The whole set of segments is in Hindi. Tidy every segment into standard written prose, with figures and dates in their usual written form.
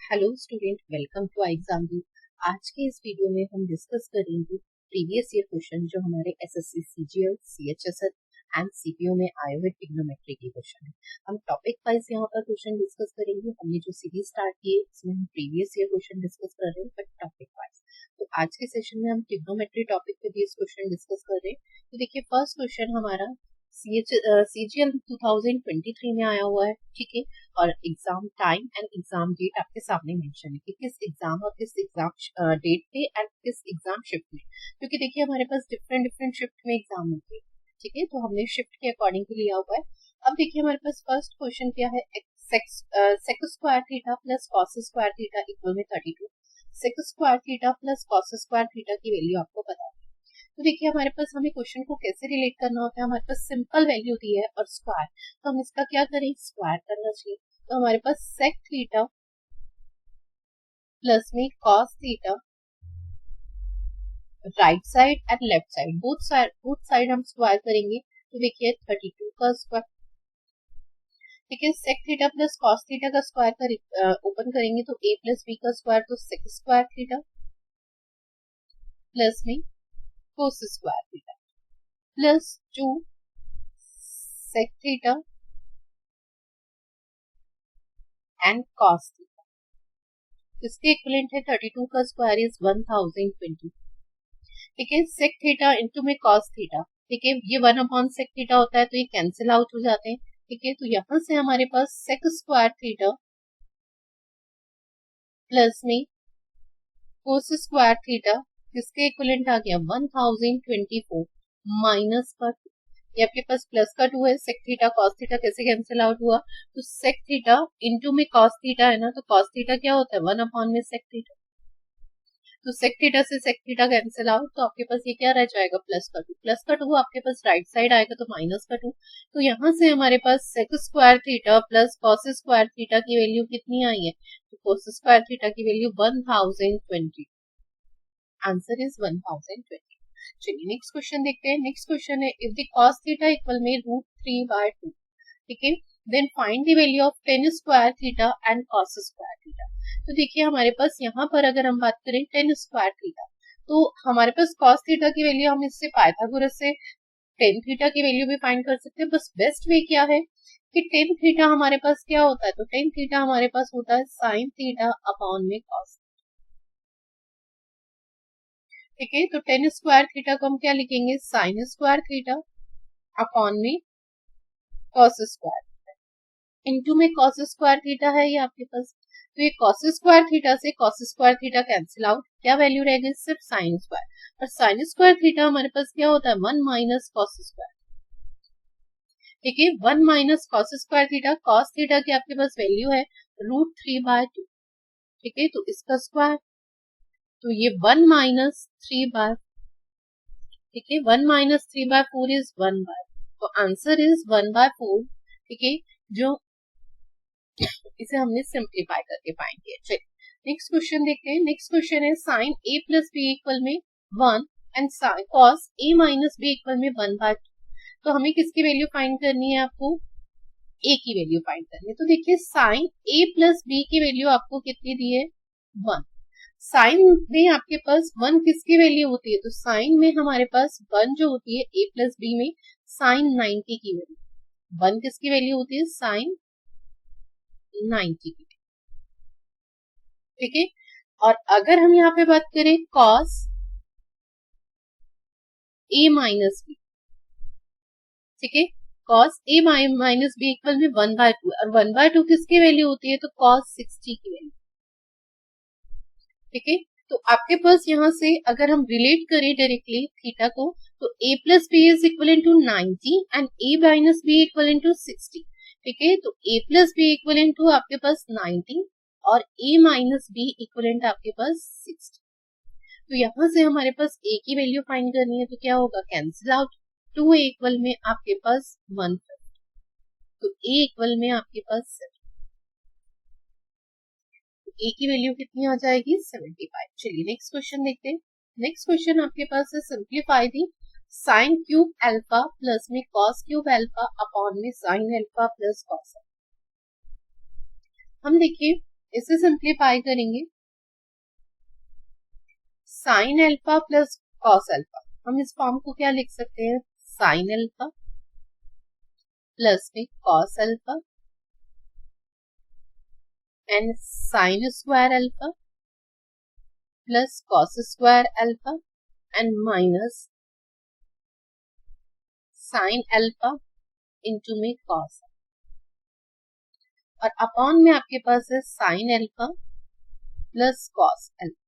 Hello student, welcome to exam दी। आज के इस वीडियो में हम डिस्कस करेंगे प्रीवियस ईयर क्वेश्चन जो हमारे SSC CGL CHSL and CPO में आए हुए ट्रिग्नोमेट्री के क्वेश्चन है। हम टॉपिक वाइज यहाँ पर क्वेश्चन डिस्कस करेंगे। हमने जो सीरीज स्टार्ट की है इसमें हम प्रीवियस ईयर क्वेश्चन डिस्कस कर रहे हैं बट टॉपिक वाइज। तो आज के सेशन में हम ट्रिग्नोमेट्री टॉपिक पे बेस्ड क्वेश्चन डिस्कस कर रहे हैं। तो देखिए, फर्स्ट क्वेश्चन हमारा सीजीएल 2023 में आया हुआ है, ठीक है। और exam time and exam date आपके सामने मेंशन है कि किस एग्जाम और किस एग्जाम डेट पे एंड किस एग्जाम शिफ्ट में, क्योंकि देखिए हमारे पास डिफरेंट डिफरेंट शिफ्ट में एग्जाम होते हैं, ठीक है। तो हमने शिफ्ट के अकॉर्डिंग टू लिया हुआ है। अब देखिए हमारे पास फर्स्ट क्वेश्चन क्या है, sec square theta plus cos square theta equal में 32। Sec square theta plus cos square theta की वैल्यू आपको पता है। तो देखिए हमारे पास हमें क्वेश्चन को कैसे रिलेट करना होता है, हमारे पास सिंपल वैल्यू दी है और स्क्वायर, तो हम इसका क्या करें, स्क्वायर करना चाहिए। तो हमारे पास सेक थीटा प्लस में cos theta, right side and left side both side हम स्क्वायर करेंगे। तो देखिए 32 का स्क्वायर, ठीक है। Sec theta plus cos theta का स्क्वायर कर ओपन करेंगे तो a प्लस बी का स्क्वायर, तो सेक स्क्वायर थीटा प्लस में cos square theta plus 2 sec theta and cos theta. इसके इक्विवेलेंट है 32 का स्क्वायर इज 1020, ठीक है। सेक थीटा इंटू में कॉस थीटा, ठीक है। ये 1 अपॉन सेक थीटा होता है तो ये कैंसिल आउट हो जाते हैं, ठीक है। तो यहाँ से हमारे पास सेक स्क्वायर थीटा प्लस में कोस स्क्वायर थीटा, इसके इक्विवेलेंट आ गया 1024 माइनस का, ये आपके पास प्लस का 2 है। सेक थीटा कॉस थीटा कैसे कैंसिल आउट हुआ, तो सेक थीटा इंटू में कॉस थीटा है ना, तो कॉस थीटा क्या होता है 1 अपॉन में सेक थीटा, तो सेक थीटा से सेक थीटा कैंसिल आउट, तो आपके पास ये क्या रह जाएगा प्लस का 2, प्लस का 2 आपके पास राइट साइड आएगा तो माइनस का 2। तो यहाँ से हमारे पास sec square theta plus cos square theta की वैल्यू कितनी आई है, तो कॉस स्क्वायर थीटा की वैल्यू 1020, आंसर इज 1020। चलिए नेक्स्ट क्वेश्चन देखते हैं। नेक्स्ट क्वेश्चन है, if the cos theta equal में √3/2, ठीक है, then find the value of tan square theta and cos square theta. तो देखिए हमारे पास यहाँ पर अगर हम बात करें टेन स्क्वायर थीटा, तो हमारे पास कॉस थीटा की वैल्यू हम इससे पाइथागोरस से टेन थीटा की वैल्यू भी फाइंड कर सकते हैं। बस बेस्ट वे क्या है कि टेन थीटा हमारे पास क्या होता है, तो टेन थीटा हमारे पास होता है साइन थीटा अपॉन में कॉस, ठीक है। तो टेन स्क्वायर थीटा को हम क्या लिखेंगे, साइन स्क्वायर थीटा अपॉन में कॉस स्क्वायर, इनटू में कॉस स्क्वायर थीटा है ये आपके पास, तो ये कॉस स्क्वायर थीटा से cos square theta cancel out, क्या वैल्यू रह गई सिर्फ साइन स्क्वायर, और साइन स्क्वायर थीटा हमारे पास क्या होता है 1 माइनस कॉस स्क्वायर, ठीक है। 1 minus cos square theta, cos theta की आपके पास वैल्यू है √3/2, ठीक है। तो इसका स्क्वायर, तो ये 1 माइनस 3/, ठीक है। 1 माइनस 3/4 इज 1/, तो आंसर इज 1/4, ठीक है। जो इसे हमने सिंप्लीफाई करके फाइंड किया। चलिए नेक्स्ट क्वेश्चन देखते हैं। नेक्स्ट क्वेश्चन है sine a plus B equal में 1 and cos a minus B equal में 1/2। तो हमें किसकी वैल्यू फाइंड करनी है, आपको a की वैल्यू फाइंड करनी है। तो देखिए साइन a प्लस बी की वैल्यू आपको कितनी दी है 1, साइन में आपके पास 1 किसकी वैल्यू होती है, तो साइन में हमारे पास 1 जो होती है a प्लस बी में साइन 90 की वैल्यू, 1 किसकी वैल्यू होती है साइन 90 की, ठीक है। और अगर हम यहाँ पे बात करें कॉस a माइनस बी, ठीक है, cos a minus B equal में 1/2, और 1/2 किसकी वैल्यू होती है, तो कॉस 60 की वैल्यू, ठीक है। तो आपके पास यहाँ से अगर हम रिलेट करें डायरेक्टली थीटा को, तो a plus B is equal to 90 and a minus B equal to 60, ठीक है। तो a plus B equal to आपके पास 90 और a माइनस बी इक्वलेंट आपके पास 60। तो यहाँ से हमारे पास a की वैल्यू फाइंड करनी है, तो क्या होगा कैंसिल आउट, 2a इक्वल में आपके पास 1, तो a इक्वल में आपके पास 7, तो a की वैल्यू कितनी आ जाएगी 75। चलिए नेक्स्ट क्वेश्चन देखते हैं। नेक्स्ट क्वेश्चन आपके पास है simplify the sine cube alpha plus में कॉस क्यूब अल्फा अपॉन में साइन अल्फा प्लस कॉस। हम देखिए इसे सिंप्लीफाई करेंगे, sine alpha plus cos alpha, हम इस फॉर्म को क्या लिख सकते हैं, साइन अल्फा प्लस में cos alpha and sign square alpha plus cos square alpha and minus sine alpha into में कॉस, और अपॉन में आपके पास है sine alpha plus cos alpha.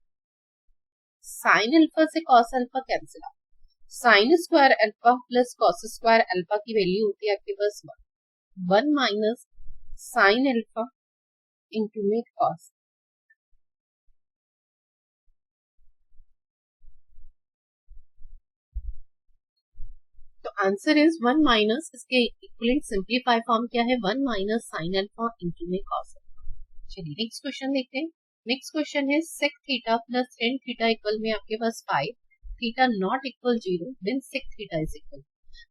Sign alpha से cos alpha cancel out, sine square alpha plus cos square alpha की वैल्यू होती है आपके पास 1 माइनस साइन अल्फा इंटू में कॉस। तो आंसर इज 1 माइनस, इसके इक्विवेलेंट सिंपलीफाई फॉर्म क्या है, 1 माइनस साइन अल्फा इंटू में कॉस अल्फा। चलिए नेक्स्ट क्वेश्चन देखते हैं। नेक्स्ट क्वेश्चन है sec theta plus tan theta equal में आपके पास 5, theta not equal 0, then sec theta is equal.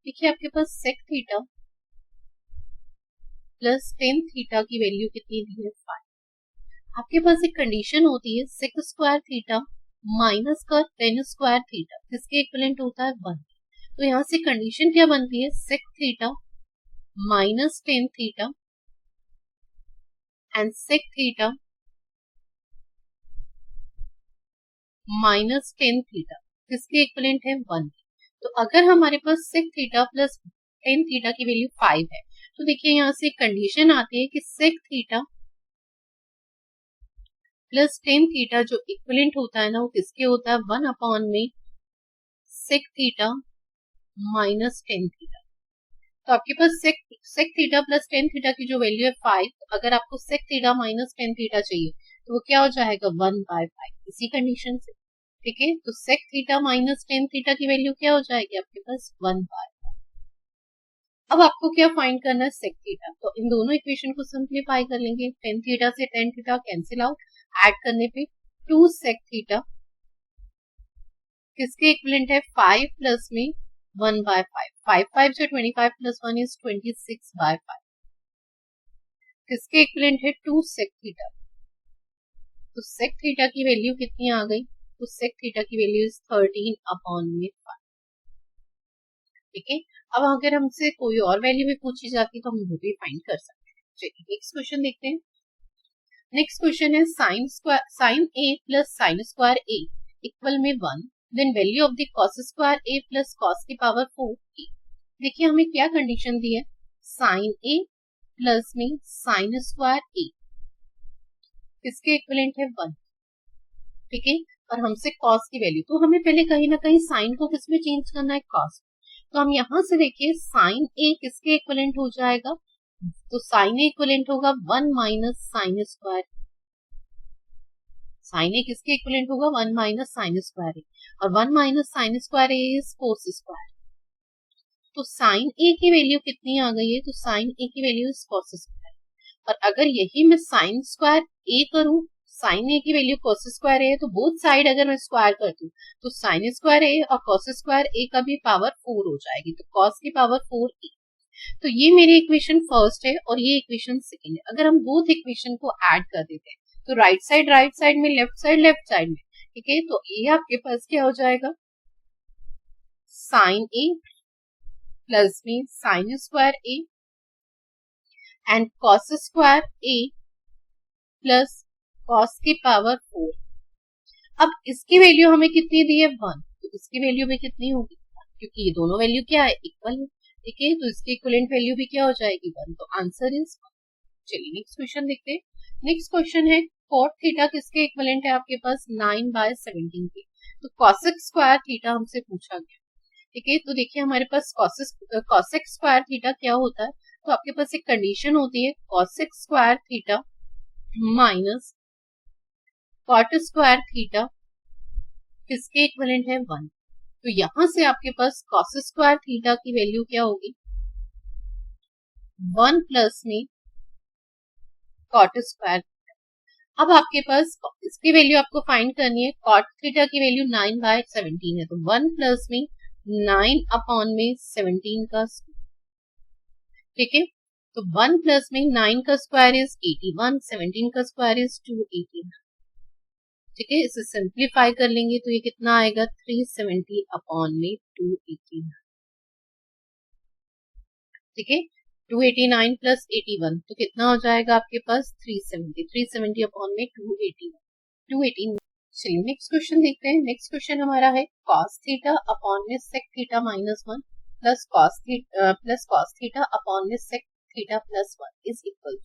देखिए आपके पास sec theta plus tan theta की वैल्यू कितनी दी है, 5। आपके पास एक कंडीशन होती है sec स्क्वायर थीटा माइनस का tan स्क्वायर थीटा, जिसके इक्विवेलेंट होता है 1। तो यहाँ से कंडीशन क्या बनती है, sec theta minus tan theta and sec theta minus tan theta, जिसके इक्विवेलेंट है 1। तो अगर हमारे पास sec theta plus tan theta की वैल्यू 5 है, तो देखिए यहाँ से कंडीशन आती है कि sec theta plus tan theta जो इक्विवेलेंट होता है ना, वो किसके होता है, 1 अपॉन में sec theta minus tan theta. तो आपके पास sec theta plus tan theta की जो वैल्यू है 5, तो अगर आपको sec theta minus tan theta चाहिए तो वो क्या हो जाएगा, 1/5, इसी कंडीशन से। ठीक है, तो sec theta minus tan theta की वैल्यू क्या हो जाएगी आपके पास, 1/5। अब आपको क्या फाइंड करना है, sec थीटा। तो इन दोनों इक्वेशन को सिंप्लीफाई कर लेंगे, tan थीटा से tan theta cancel out, add करने पे 2 sec थीटा किसके इक्विवेलेंट है, 5 प्लस में 1/5, 5 से 25 प्लस 1 इज 26/5, किसके इक्विवेलेंट है 2 sec थीटा। तो sec थीटा की वैल्यू कितनी आ गई, तो sec थीटा की वैल्यू इज 13 अपॉन में 5। ठीक है, अब अगर हमसे कोई और वैल्यू भी पूछी जाती तो हम वो भी फाइंड कर सकते हैं। चलिए नेक्स्ट क्वेश्चन देखते हैं। नेक्स्ट क्वेश्चन है sine A plus sine square A equal में 1, then value of the cos square A plus cos की पावर 4 ए। देखिए हमें क्या कंडीशन दी है, साइन ए प्लस में साइन स्क्वायर ए किसके इक्विवेलेंट है 1। ठीक है, और हमसे कॉस की वैल्यू, तो हमें पहले कहीं ना कहीं साइन को किसमें चेंज करना है, कॉस। तो हम यहां से देखिए साइन ए किसके इक्विवेलेंट हो जाएगा, तो साइन ए इक्विवेलेंट होगा 1 माइनस साइन स्क्वायर। साइन ए किसके इक्विवेलेंट होगा, 1 माइनस साइन स्क्वायर ए, और 1 minus sign square A is cos square. तो साइन ए की वैल्यू कितनी आ गई है, तो साइन ए की वैल्यू इज कोस स्क्वायर। और अगर यही मैं साइन स्क्वायर ए करूं, साइन ए की वैल्यू कोस स्क्वायर ए है, तो बोथ साइड अगर मैं स्क्वायर करती हूँ तो साइन स्क्वायर ए और कोस स्क्वायर ए का भी पावर 4 हो जाएगी, तो कॉस की पावर 4 ए। तो ये मेरी इक्वेशन फर्स्ट है और ये इक्वेशन सेकंड है। अगर हम बोथ इक्वेशन को ऐड कर देते हैं तो राइट साइड में, लेफ्ट साइड में, ठीक है, तो ये आपके पास क्या हो जाएगा, साइन ए प्लस में sine square A and cos square A plus cos की पावर 4। अब इसकी वैल्यू हमें कितनी दी है, 1, तो इसकी वैल्यू भी कितनी होगी, क्योंकि ये दोनों वैल्यू क्या है, इक्वल है। ठीक है, तो इसकी इक्विवेलेंट वैल्यू भी क्या हो जाएगी, 1, तो आंसर इज 1। चलिए नेक्स्ट क्वेश्चन देखते हैं। नेक्स्ट क्वेश्चन है cot थीटा किसके इक्विवेलेंट है आपके पास, 9/17 के। तो cosec स्क्वायर थीटा हमसे पूछा गया। ठीक है, तो देखिए हमारे पास cosec स्क्वायर थीटा क्या होता है, तो आपके पास एक कंडीशन होती है cosec square theta minus cot square theta किसके इक्विवेलेंट है, 1। तो यहां से आपके पास cos स्क्वायर थीटा की वैल्यू क्या होगी, 1 प्लस में कॉट स्क्वायर। अब आपके पास इसकी वैल्यू आपको फाइंड करनी है, कॉट थीटा की वैल्यू 9/17 है, तो 1 प्लस में 9 अपॉन में 17 का स्क्वायर। ठीक है, तो 1 प्लस में 9 का स्क्वायर इज 81, 17 का स्क्वायर इज 218। ठीक है, इसे सिंप्लीफाई कर लेंगे तो ये कितना आएगा 370 अपॉन में 218। ठीक है, 289 प्लस 81 तो कितना हो जाएगा आपके पास 370, 370 अपॉन में 218। चलिए नेक्स्ट क्वेश्चन देखते हैं। नेक्स्ट क्वेश्चन हमारा है cos थीटा अपॉन में sec theta minus 1 plus cos theta upon में sec theta plus 1 is equal.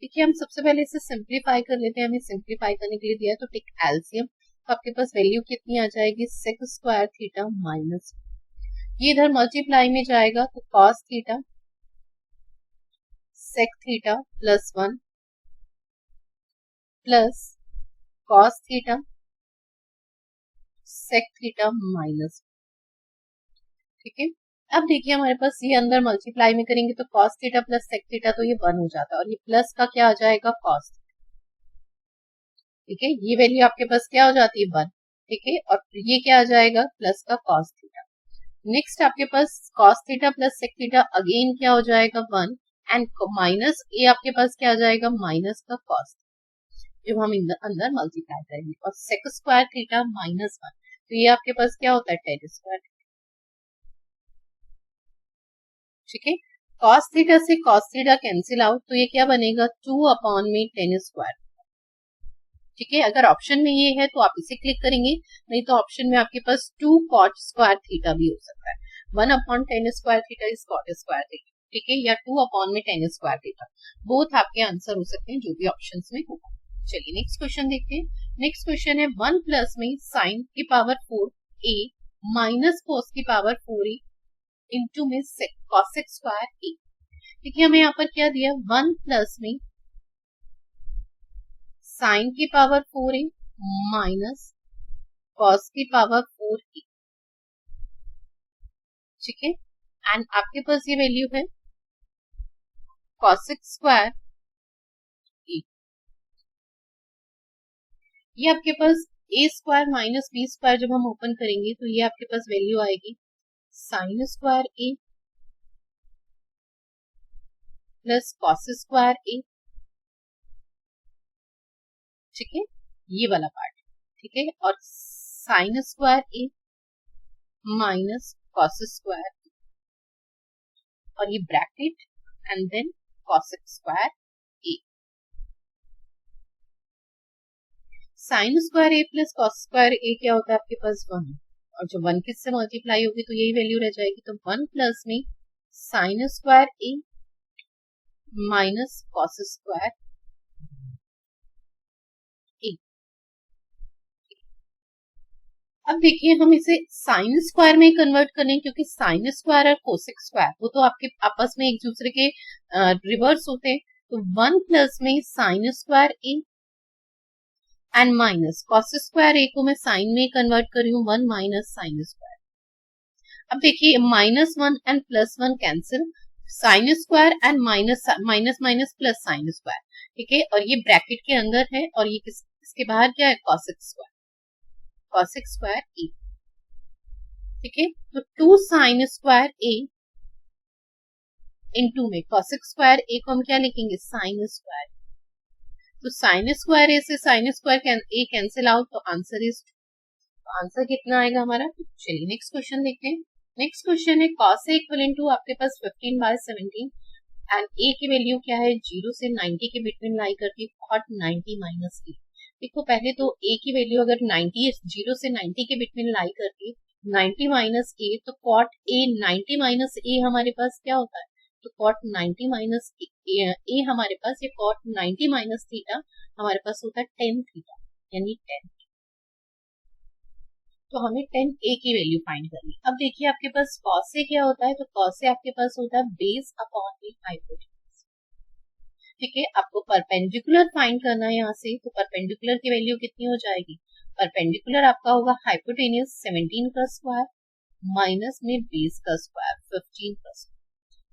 देखिए हम सबसे पहले इसे सिंप्लीफाई कर लेते हैं। हमें सिंप्लीफाई करने के लिए दिया है तो टेक एलसीएम, तो आपके पास वैल्यू कितनी आ जाएगी sec स्क्वायर थीटा माइनस, ये इधर मल्टीप्लाई में जाएगा तो cos theta sec theta plus 1 plus cos theta sec theta minus. ठीक है, अब देखिए हमारे पास ये अंदर मल्टीप्लाई में करेंगे तो cos theta plus sec theta तो ये 1 हो जाता है और ये प्लस का क्या आ जाएगा cos। ठीक है, ये वैल्यू आपके पास क्या हो जाती है 1। ठीक है, और ये क्या आ जाएगा प्लस का cos थीटा। नेक्स्ट आपके पास cos theta plus sec theta again क्या हो जाएगा 1 एंड माइनस ये आपके पास क्या आ जाएगा माइनस का cos, जब हम अंदर मल्टीप्लाई करेंगे और sec स्क्वायर थीटा माइनस 1 तो ये आपके पास क्या होता है tan स्क्वायर। ठीक है, cos थीटा से cos थीटा कैंसिल आउट तो ये क्या बनेगा 2 अपॉन में tan स्क्वायर। ठीक है, अगर ऑप्शन में ये है तो आप इसे क्लिक करेंगे, नहीं तो ऑप्शन में आपके पास 2 cot स्क्वायर थीटा भी हो सकता है। 1 upon tan square theta is cot square theta. ठीक है, या 2 अपॉन में tan स्क्वायर थीटा, बोथ आपके आंसर हो सकते हैं जो भी ऑप्शन में होगा। चलिए नेक्स्ट क्वेश्चन देखते हैं। नेक्स्ट क्वेश्चन है 1 प्लस में साइन की पावर 4 a माइनस कोस की पावर 4a इंटू में cosec स्क्वायर a। देखिए हमें यहाँ पर क्या दिया 1 प्लस में साइन की पावर 4a माइनस कॉस की पावर 4a। ठीक है, एंड आपके पास ये वैल्यू है cosec स्क्वायर a। ये आपके पास a square minus b square जब हम ओपन करेंगे तो ये आपके पास वैल्यू आएगी sine square a plus cos square a। ठीक है, ये वाला पार्ट। ठीक है, और sine square a minus cos square और ये bracket and then cosec square a। Sine square a plus cos square a क्या होता है आपके पास 1, और जब 1 किससे मल्टीप्लाई होगी तो यही वैल्यू रह जाएगी। तो 1 प्लस में sine square a minus cos square a। अब देखिए हम इसे साइन स्क्वायर में कन्वर्ट करें, क्योंकि साइन स्क्वायर और कोसेक स्क्वायर वो तो आपके आपस में एक दूसरे के रिवर्स होते हैं। तो 1 प्लस में sine square a and minus cos square a को मैं साइन में कन्वर्ट कर रही हूँ 1 माइनस साइन स्क्वायर। अब देखिए minus 1 and plus 1 cancel, sine square and minus minus minus plus sine square. ठीक है, और ये ब्रैकेट के अंदर है और ये इसके बाहर क्या है cosec square, cosec square a। ठीक है, तो 2 साइन स्क्वायर a इनटू में कॉसेक स्क्वायर a को हम क्या लिखेंगे साइन स्क्वायर। तो साइन स्क्वायर a से sign square a cancel out तो आंसर इज 2। तो आंसर कितना आएगा हमारा। चलिए नेक्स्ट क्वेश्चन देखते हैं। नेक्स्ट क्वेश्चन है cos a इक्वल टू आपके पास 15/17 एंड a की वैल्यू क्या है 0 से 90 के बिटवीन लाई करती है cot 90 माइनस a। देखो पहले तो a की वैल्यू अगर 90 0 से 90 के बिटवीन लाई करती है 90 माइनस a तो cot a 90 माइनस a हमारे पास क्या होता है, तो cot 90 माइनस a हमारे पास ये cot 90 माइनस थीटा हमारे पास होता है tan थीटा, यानी tan। तो हमें tan a की वैल्यू फाइंड करनी। अब देखिए आपके पास cos a क्या होता है, तो cos a आपके पास होता है बेस अपॉन में हाइपोटेन्यूज। ठीक है, आपको परपेंडिकुलर फाइंड करना है यहाँ से, तो परपेंडिकुलर की वैल्यू कितनी हो जाएगी, परपेंडिकुलर आपका होगा हाइपोटेन्यूज 17 का स्क्वायर माइनस में बेस का स्क्वायर 15 का स्क्वायर।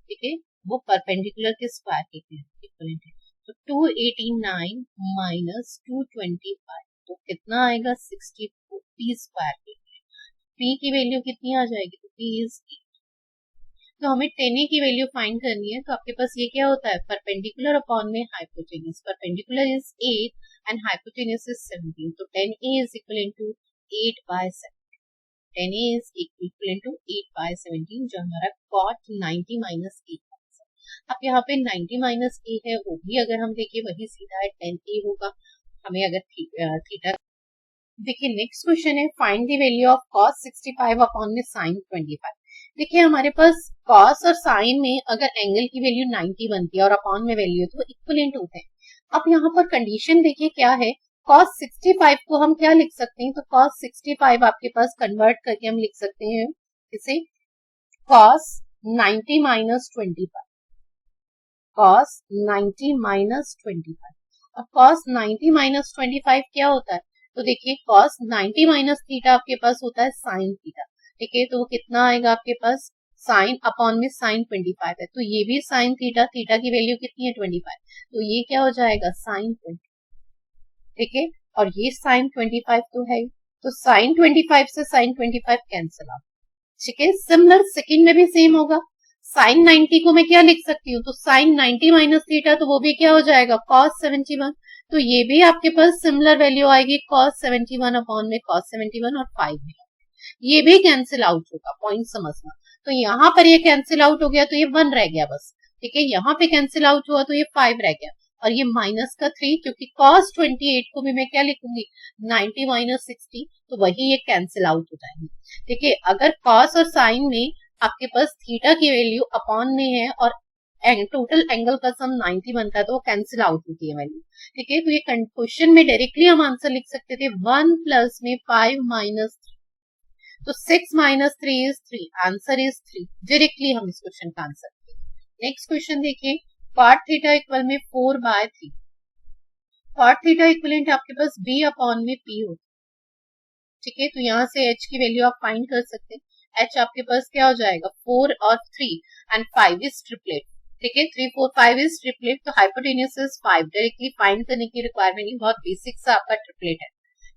ठीक है, वो परपेंडिकुलर के स्क्वायर के इक्विवेलेंट है। तो 289 माइनस 225 तो कितना आएगा 64 p स्क्वायर के। p की वैल्यू कितनी आ जाएगी, तो p इज 8। तो हमें टेन ए की वैल्यू फाइंड करनी है। तो आपके पास ये क्या होता है, परपेंडिकुलर अपॉन में hypotenuse. Perpendicular is 8 and hypotenuse is 17। तो tan A is equal to 8/7। Tan A is equal to 8/17, जो हमारा cot 90 माइनस 8। अब यहाँ पे 90 माइनस ए है, वो भी अगर हम देखिए वही सीधा है, टेन ए होगा। हमें अगर थीटा देखिए, नेक्स्ट क्वेश्चन है find the value of cos 65 upon में sin 25। देखिए हमारे पास cos और sin में अगर एंगल की वैल्यू 90 बनती है और अपॉन में वैल्यू है तो इक्विवेलेंट होते हैं। अब यहाँ पर कंडीशन देखिए क्या है, cos 65 को हम क्या लिख सकते हैं, तो cos 65 आपके पास कन्वर्ट करके हम लिख सकते हैं इसे cos 90 माइनस 25। cos 90 minus 25। अब cos 90 माइनस 25 क्या होता है, तो देखिए cos 90 माइनस थीटा आपके पास होता है sin थीटा। ठीक है, तो वो कितना आएगा आपके पास, sin अपॉन में sin 25 है, तो ये भी sin थीटा, थीटा की वैल्यू कितनी है 25, तो ये क्या हो जाएगा sin 20। ठीक है, और ये sin 25 तो है, तो sin 25 से sin 25 कैंसिल आउट। ठीक है, सिमिलर सेकंड में भी सेम होगा। sin 90 को मैं क्या लिख सकती हूँ, तो sin 90 माइनस थीटा, तो वो भी क्या हो जाएगा cos 71। तो ये भी आपके पास सिमिलर वैल्यू आएगी cos 71 अपॉन में cos 71 और 5 में ये भी कैंसिल आउट होगा, पॉइंट समझना। तो यहाँ पर ये कैंसिल आउट हो गया तो ये 1 रह गया बस। ठीक है, यहाँ पे कैंसिल आउट हुआ तो ये 5 रह गया, और ये माइनस का 3, क्योंकि cos 28 को भी मैं क्या लिखूंगी 90 माइनस 60, तो वही ये कैंसिल आउट हो जाएंगे। ठीक है, अगर cos और sin में आपके पास थीटा की वैल्यू अपॉन में है और टोटल एंगल का सम 90 बनता है तो वो कैंसिल आउट होती है वैल्यू। ठीक है, तो ये क्वेश्चन में डायरेक्टली हम आंसर लिख सकते थे 1 प्लस में 5 माइनस 3, तो 6 minus 3 is 3, answer is 3। Directly हम इस क्वेश्चन का आंसर देंगे। नेक्स्ट क्वेश्चन देखिए, cot थीटा इक्वल में 4/3। cot थीटा इक्वलेंट आपके पास b अपॉन में p होता है। ठीक है, तो यहाँ से h की वैल्यू आप फाइंड कर सकते हैं। h आपके पास क्या हो जाएगा 4 और 3 एंड 5 इज ट्रिपलेट। ठीक है, 3 4 5 इज ट्रिपलेट, तो हाइपोटेन्यूज इज 5। डायरेक्टली फाइंड करने की रिक्वायरमेंट नहीं, बहुत बेसिक सा आपका ट्रिपलेट है।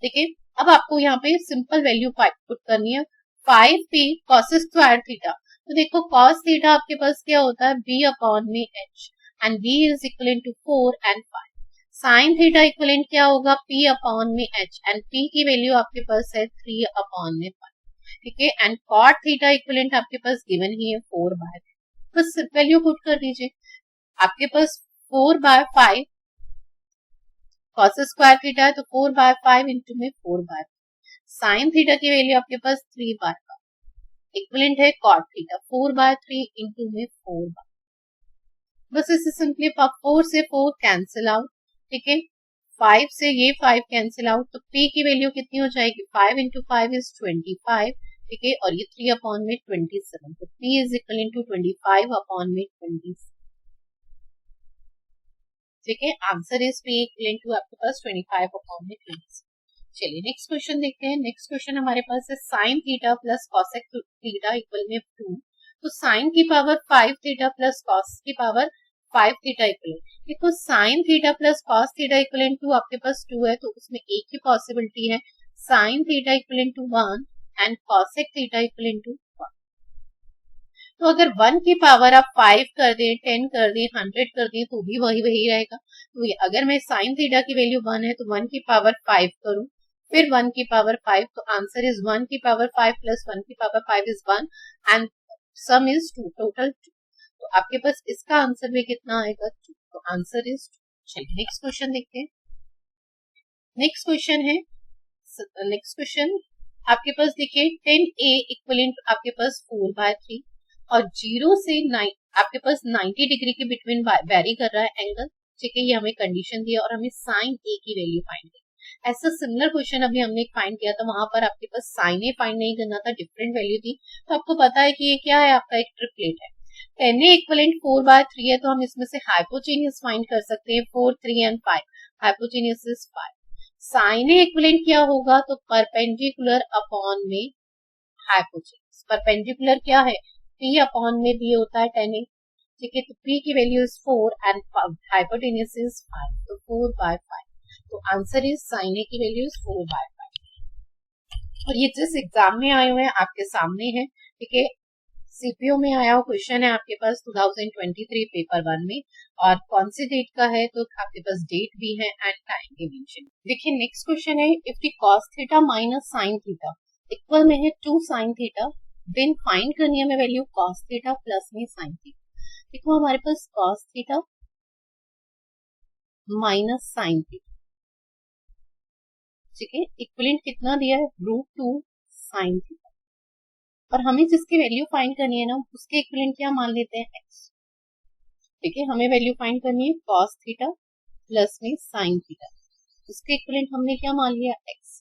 ठीक है, अब आपको यहाँ पे सिंपल वैल्यू पुट करनी है, 5p cos स्क्वायर थीटा। तो देखो cos थीटा आपके पास क्या होता है b अपॉन में h and b is equal to 4 and 5। Sine theta equivalent क्या होगा p अपॉन में h एंड p की वैल्यू आपके पास है 3 अपॉन में 5। ठीक है, एंड cot थीटा इक्वलेंट आपके पास गिवन ही है 4/5। बस वैल्यू पुट कर दीजिए, आपके पास 4/5 cos स्क्वायर थीटा है, तो 4/5 इंटू में 4/5। साइन थीटा की वैल्यू आपके पास 3/5 इक्वलेंट है cot थीटा, 4/3 इंटू में 4/5। बस इसे सिंपली 4 से 4 कैंसिल आउट। ठीक है, 5 से ये 5 कैंसिल आउट, तो p की वैल्यू कितनी हो जाएगी 5 इंटू 5 इज 25। ठीक है, और ये 3 अपॉन में 27, तो p is equal to 25 upon में 27। ठीक है, answer is p equal to आपके पास 25 अपॉन में 27। चलिए नेक्स्ट क्वेश्चन देखते हैं। नेक्स्ट क्वेश्चन हमारे पास है sine theta plus cosec theta equal में 2। तो साइन की पावर 5 थीटा प्लस कॉस की पावर 5 थीटा इक्वल, देखो sine theta plus cos theta equal to आपके पास 2 है, तो उसमें एक ही पॉसिबिलिटी है sine theta equal to 1 and cosec theta equal to 1। तो अगर 1 की पावर आप 5 कर दें, 10 कर दें, 100 कर दें तो भी वही रहेगा। तो अगर मैं साइन थीटा की वैल्यू 1 है तो 1 की पावर 5 करूं, फिर 1 की पावर 5, तो आंसर इज 1 की पावर 5 प्लस 1 की power 5 is 1 and some is 2, total 2। तो आपके पास इसका आंसर भी कितना आएगा 2, तो आंसर इज 2। चलिए नेक्स्ट क्वेश्चन देखते हैं। नेक्स्ट क्वेश्चन है, नेक्स्ट क्वेश्चन आपके पास देखिए 10a इक्वलेंट आपके पास 4/3 और 0 से 9 आपके पास 90 डिग्री के बिटवीन वेरी कर रहा है एंगल। ठीक है, ये हमें कंडीशन दिया और हमें साइन a की वैल्यू फाइंड करनी। ऐसा सिमिलर क्वेश्चन अभी हमने फाइंड किया था, वहां पर आपके पास साइन a फाइंड नहीं करना था, डिफरेंट वैल्यू थी। तो आपको पता है कि ये क्या है, आपका एक ट्रिपलेट है। 10a इक्वलेंट 4/3 है, तो हम इसमें से हाइपोटेन्यूज फाइंड कर सकते हैं 4 3 and 5। Hypotenuse is 5। Sine A equivalent क्या होगा, तो परपेंडिकुलर अपॉन में हाइपोटेन्यूज। परपेंडिकुलर क्या है, p अपॉन में b होता है 10a। ठीक है, तो p की value is 4 and hypotenuse is 5, तो 4/5। तो आंसर इज साइन ए की वैल्यू इज 4/5। और ये जिस एग्जाम में आए हुए हैं आपके सामने है। ठीक है, सीपीओ में आया हुआ क्वेश्चन है आपके पास 2023 पेपर 1 में, और कौन सी डेट का है तो आपके पास डेट भी है एंड टाइम भी मेंशन। देखिए नेक्स्ट क्वेश्चन है, if the cos theta minus sin theta equal में है 2 sin थीटा, देन फाइंड करनी है हमें वैल्यू cos थीटा प्लस में sin थीटा। देखो हमारे पास cos theta minus sin theta, ठीक है, इक्विवेलेंट कितना दिया है √2 sin थीटा, और हमें जिसकी वैल्यू फाइंड करनी है ना उसके इक्विवेलेंट क्या मान लेते हैं x, ठीक है, हमें वैल्यू फाइंड करनी है cos थीटा प्लस में sin थीटा, उसके इक्विवेलेंट हमने क्या मान लिया x।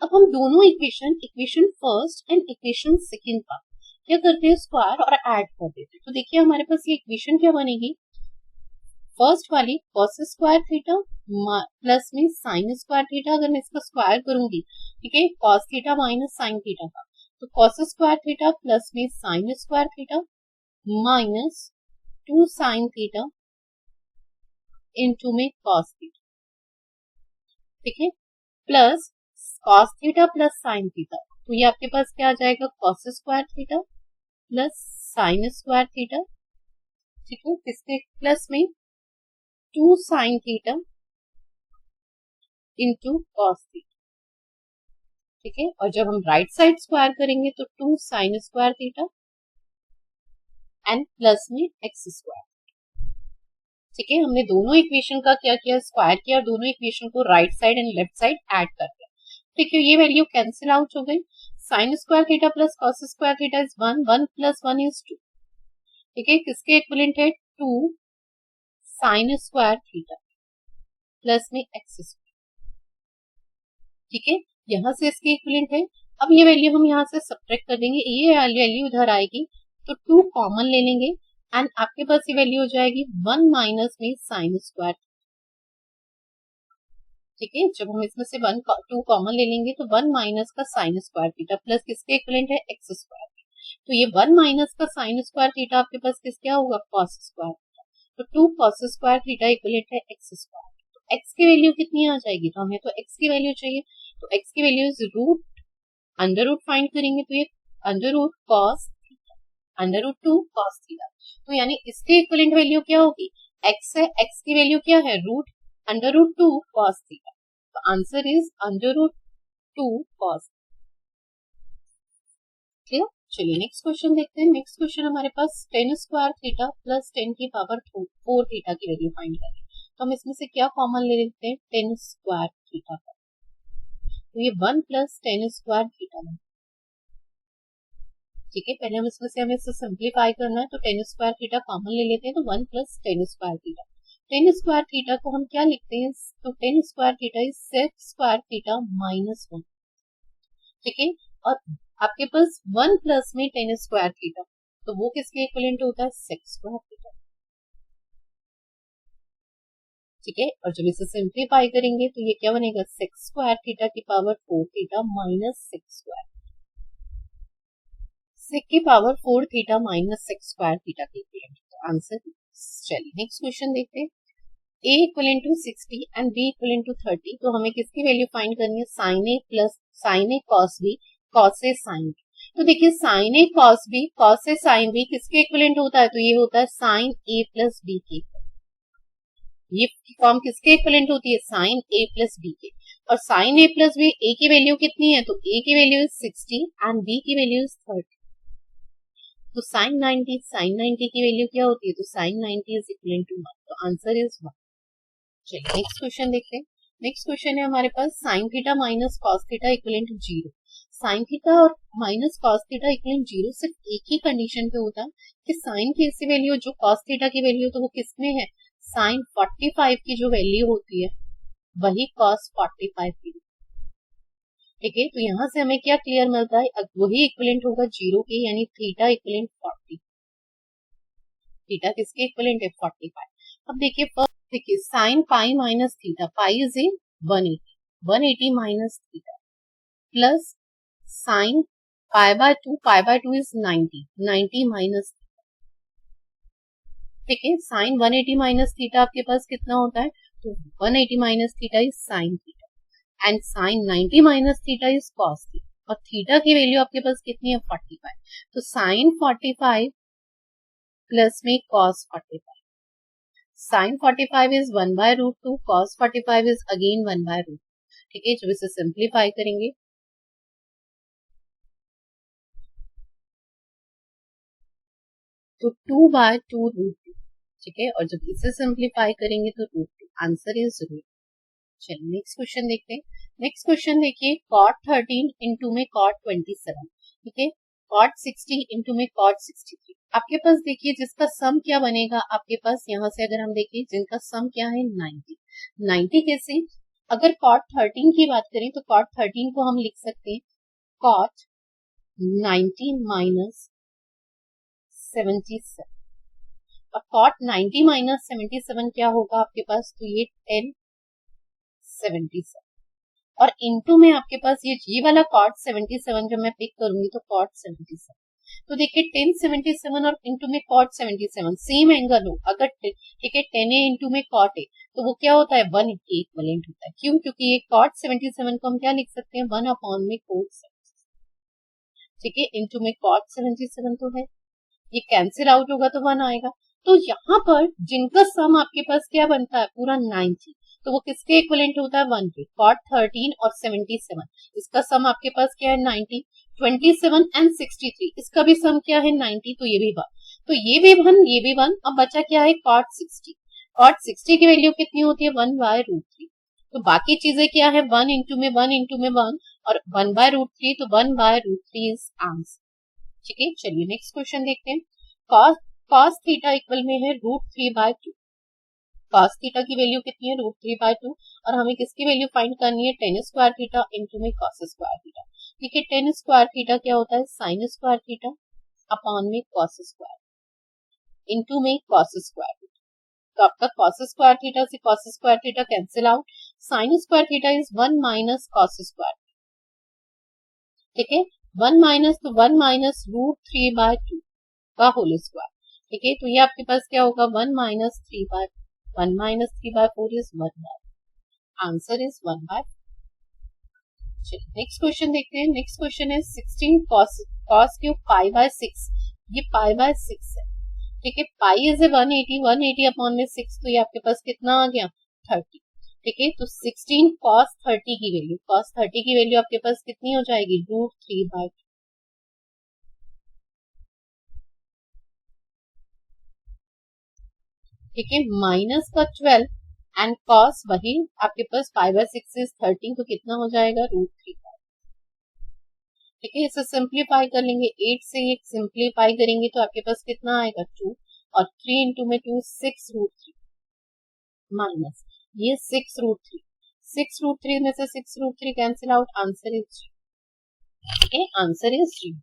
अब हम दोनों equation first and equation second का क्या करते हैं स्क्वायर और ऐड कर देते हैं। तो देखिए हमारे पास ये इक्वेशन क्या बनेगी, फर्स्ट वाली cos स्क्वायर थीटा प्लस में sin स्क्वायर थीटा, अगर मैं इसका स्क्वायर करूंगी, ठीक है, cos theta minus sin theta का, तो cos स्क्वायर थीटा प्लस में sin square theta minus 2 sin theta into में cos थीटा, ठीक है, plus cos theta plus sin theta, तो ये आपके पास क्या आ जाएगा cos square theta plus sin square theta, ठीक है, इसके प्लस में 2 sin theta into cos theta, ठीक है, और जब हम राइट साइड स्क्वायर करेंगे तो 2 sin square theta and plus में x स्क्वायर, ठीक है, हमने दोनों इक्वेशन का क्या किया स्क्वायर किया और दोनों इक्वेशन को right side and left side add कर दिया, ठीक है, ये वैल्यू कैंसिल आउट हो गई, sin square theta plus cos square theta is 1, 1 plus 1 is 2, ठीक है, किसके इक्विवेलेंट है 2 sin स्क्वायर थीटा प्लस में x स्क्वायर, ठीक है, यहां से इसके इक्विवेलेंट है। अब ये वैल्यू हम यहाँ से सब्ट्रैक्ट कर देंगे, ये वैल्यू इधर आएगी तो 2 कॉमन ले लेंगे एंड आपके पास ये वैल्यू हो जाएगी 1 माइनस में sin स्क्वायर, ठीक है, जब हम इसमें से 2 कॉमन ले लेंगे तो 1 माइनस का sin स्क्वायर थीटा प्लस किसके इक्विवेलेंट है x स्क्वायर, तो ये 1 माइनस का sin स्क्वायर थीटा आपके पास किस क्या होगा cos स्क्वायर, तो 2 cos स्क्वायर थीटा इक्विवेलेंट है x स्क्वायर, तो x की वैल्यू कितनी आ जाएगी, तो हमें तो x की वैल्यू चाहिए, तो x की value is under root find करेंगे तो ये under root cos under root 2 cos theta, तो यानी इसके इक्विवेलेंट वैल्यू क्या होगी x है, x की वैल्यू क्या है root under root 2 cos theta, तो answer is under root 2 cos, clear. चलिए नेक्स्ट क्वेश्चन देखते हैं। नेक्स्ट क्वेश्चन हमारे पास 10 स्क्वायर थीटा प्लस 10 की पावर 4 थीटा की वैल्यू फाइंड करें, तो हम इसमें से क्या कॉमन ले लेते हैं 10 स्क्वायर थीटा का, तो ये 1 प्लस 10 स्क्वायर थीटा में, ठीक है, पहले हम इसमें से हमें इसे सिंप्लीफाई करना है तो 10 स्क्वायर थीटा कॉमन ले लेते हैं, तो 1 plus 10 square theta, 10 square theta को हम क्या लिखते हैं, तो 10 square theta is sec square theta minus 1, ठीक है, और आपके पास 1 प्लस में 10 स्क्वायर थीटा, तो वो किसके इक्विवेलेंट होता है सेक स्क्वायर थीटा, ठीक है, और जब इसे सिंप्लीफाई करेंगे तो ये क्या बनेगा सेक स्क्वायर थीटा की power 4 theta minus sec square, sec की power 4 theta minus sec square theta के इक्विवेलेंट, तो आंसर। चलिए नेक्स्ट क्वेश्चन देखते हैं, a equivalent to 60 and b equivalent to 30, तो हमें किसकी वैल्यू फाइंड करनी है sin a plus sin a cos b cos a sin b, तो देखिए sin a cos b cos a sin b किसके इक्विवेलेंट होता है, तो ये होता है sin a प्लस b के, ये फॉर्म किसके इक्विवेलेंट होती है sin a प्लस b के, और sin a plus b a की वैल्यू कितनी है, तो a की वैल्यू इज 60 एंड b की वैल्यू इज 30, तो sin 90 की वैल्यू क्या होती है, तो sin 90 इज इक्वलेंट टू 1, तो आंसर इज 1। चलिए नेक्स्ट क्वेश्चन देखते हैं। नेक्स्ट क्वेश्चन है हमारे पास sin theta minus cos theta equivalent to 0, sin theta और माइनस cos थीटा इक्वलेंट 0 सिर्फ एक ही कंडीशन पे होता है कि sin की ऐसी वैल्यू जो cos थीटा की वैल्यू तो वो किसमें है sin 45 की जो वैल्यू होती है वही cos 45 की, ठीक है, तो यहाँ से हमें क्या क्लियर मिलता है, वही इक्विवेलेंट होगा 0 के, यानी थीटा इक्विवेलेंट 40, थीटा किसके इक्विवेलेंट है 45। अब देखिए फर्स्ट देखिए sine pi minus theta, pi is in 180 minus theta plus sine pi by 2 is 90 minus, ठीक है, साइन 180 माइनस थीटा आपके पास कितना होता है, तो 180 minus theta is sine theta and sine 90 minus theta is cos theta, और थीटा की वैल्यू आपके पास कितनी है 45। तो साइन 45 प्लस में cos 45, sine 45 is 1/√2, cos 45 is again 1/√2। ठीक है, जब इसे सिंप्लीफाई करेंगे तो 2/2√2। ठीक है, और जब इसे सिंप्लीफाई करेंगे तो √2, आंसर इज √2। चलिए नेक्स्ट क्वेश्चन देखते हैं। नेक्स्ट क्वेश्चन देखिए, cot 13 इंटू में cot 27। ठीक है, cot 60 इंटू में cot 63। आपके पास देखिए जिसका सम क्या बनेगा, आपके पास यहाँ से अगर हम देखें जिनका सम क्या है 90। 90 कैसे, अगर cot 13 की बात करें तो cot 13 को हम लिख सकते हैं cot 90 माइनस 77, और cot 90 माइनस 77 क्या होगा आपके पास, तो ये 1077, और इनटू में आपके पास ये वाला cot 77 जब मैं पिक करूंगी तो cot 77। तो देखिए 1077 और इनटू में cot 77 सेम एंगल हो, अगर ठीक है 10 है इनटू में cot है तो वो क्या होता है 1 के इक्विवेलेंट होता है। क्यों, क्योंकि ये cot 77 को हम क्या लिख सकते हैं 1 अपॉन में cot 77। ठीक है, इनटू में cot 77 तो है, ये कैंसिल आउट होगा तो 1 आएगा। तो यहाँ पर जिनका सम आपके पास क्या बनता है पूरा 90, तो वो किसके इक्विवेलेंट होता है 1 के, cot 13 और 77, इसका सम आपके पास क्या है 90। 27 एंड 63 इसका भी सम क्या है 90, तो ये भी 1, तो ये भी 1 ये भी 1, अब बचा क्या है cot 60। cot 60 की वैल्यू कितनी होती है 1/√3, तो बाकी चीजें क्या है 1 इंटू में 1 इंटू में 1 और 1/√3, तो 1/√3 इज आंसर। ठीक है, चलिए नेक्स्ट क्वेश्चन देखते हैं। cos थीटा इक्वल में है √3/2। cos थीटा की वैल्यू कितनी है √3/2, और हमें किसकी वैल्यू फाइंड करनी है tan स्क्वायर थीटा इंटू में cos स्क्वायर थीटा। ठीक है, tan स्क्वायर थीटा क्या होता है sin स्क्वायर थीटा अपॉन में cos स्क्वायर इंटू में cos स्क्वायर थीटा। तो आपका cos स्क्वायर थीटा से cos square theta cancel out, sin square theta is 1 minus cos square. ठीक है, 1 माइनस तो 1 माइनस √3/2 का होल स्क्वायर। ठीक है, तो ये आपके पास क्या होगा 1 minus 3/4 is 1/, answer is 1/। Next question देखते हैं। नेक्स्ट क्वेश्चन है 16 cos क्यूब π/6, ये π/6 है। ठीक है, पाई इज 180, 180 अपॉन में 6, तो ये आपके पास कितना आ गया 30। ठीक है, तो 16 cos 30 की वैल्यू, cos 30 की वैल्यू आपके पास कितनी हो जाएगी √3/2। ठीक है, माइनस का 12 एंड cos वही आपके पास π/6 इज 13, तो कितना हो जाएगा √3/2। ठीक है, इसे सिंप्लीफाई कर लेंगे, 8 से एक सिंप्लीफाई करेंगे तो आपके पास कितना आएगा 2, और 3 इंटू में 2 6√3 माइनस ये 6√3, 6√3 में से 6√3 कैंसिल आउट, आंसर इज 3। ठीक है, आंसर इज 3।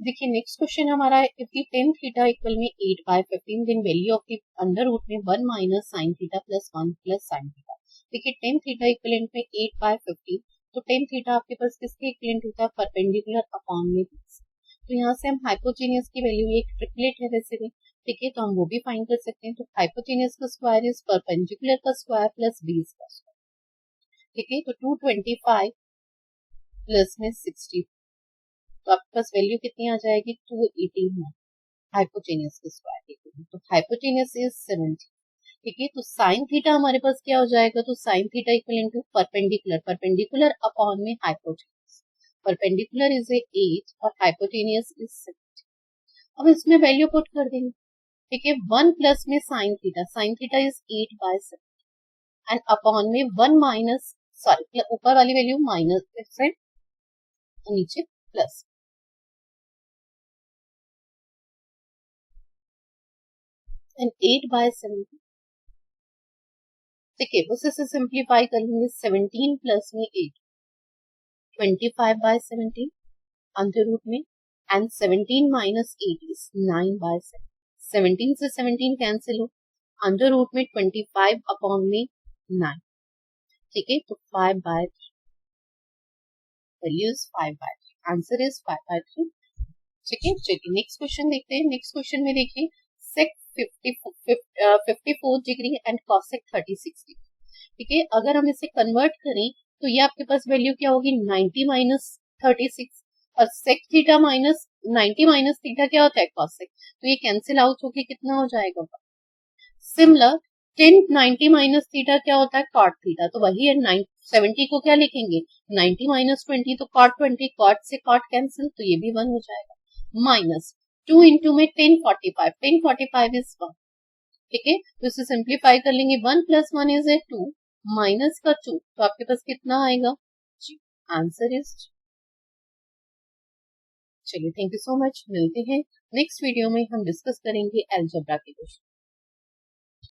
देखिए नेक्स्ट क्वेश्चन हमारा है, if the tan theta equal में 8/15 then value of the under root में 1 minus sin theta plus 1 plus sin theta. देखिए tan थीटा इक्वलेंट में 8/15, तो tan थीटा आपके पास किसके इक्वलेंट होता है परपेंडिकुलर अपॉन में बेस। तो यहाँ से हम हाइपोटेनियस की वैल्यू, एक ट्रिपलेट है वैसे भी, ठीक है, तो हम वो भी फाइंड कर सकते हैं। तो हाइपोटेनियस का स्क्वायर इज परपेंडिकुलर का स्क्वायर प्लस बेस का स्क्वायर। ठीक है, तो 225 प्लस में 60, तो आपके पास वैल्यू कितनी आ जाएगी 218 हाइपोटेनियस के स्क्वायर की, तो हाइपोटेनियस इज 70। ठीक है, तो साइन थीटा हमारे पास क्या हो जाएगा, तो sign theta equal into perpendicular, perpendicular upon में हाइपोटेनियस, परपेंडिकुलर इज 8 और हाइपोटेनियस इज 70। अब इसमें वैल्यू पुट कर देंगे। ठीक है, 1 प्लस में sine theta is 8/7 and upon में 1 माइनस, सॉरी ऊपर वाली वैल्यू माइनस है नीचे प्लस, एंड 8/7। ठीक है, उसे से सिंप्लीफाई कर लेंगे, 17 प्लस में 8 25/17 अंडर रूट में, एंड 17 माइनस 8 इज 9/7, 17 से 17 कैंसिल हो, अंडर रूट में 25 अपॉन में 9। ठीक है, तो 5/3, वैल्यू इज 5/3, आंसर इज 5/3। ठीक है, चलिए नेक्स्ट क्वेश्चन देखते हैं। नेक्स्ट क्वेश्चन में देखिए सेक 54 डिग्री एंड कॉसेक 36 डिग्री। ठीक है, अगर हम इसे कन्वर्ट करें तो ये आपके पास वैल्यू क्या होगी 90 माइनस 36 और sec theta minus 90 minus theta क्या होता है cos सेक, तो ये कैंसिल आउट होके कितना हो जाएगा। सिमिलर 10 90 माइनस थीटा क्या होता है cot थीटा, तो वही है 70 को क्या लिखेंगे 90 माइनस 20 तो cot 20, cot से cot कैंसिल तो ये भी 1 हो जाएगा। माइनस 2 इंटू में 1045 इज 1, ठीक है, तो इसे सिंप्लीफाई कर लेंगे 1 प्लस 1 इज ए 2 माइनस का 2 तो आपके पास कितना आएगा जी, आंसर इज। चलिए थैंक यू सो मच, मिलते हैं नेक्स्ट वीडियो में, हम डिस्कस करेंगे अलजेब्रा के क्वेश्चन।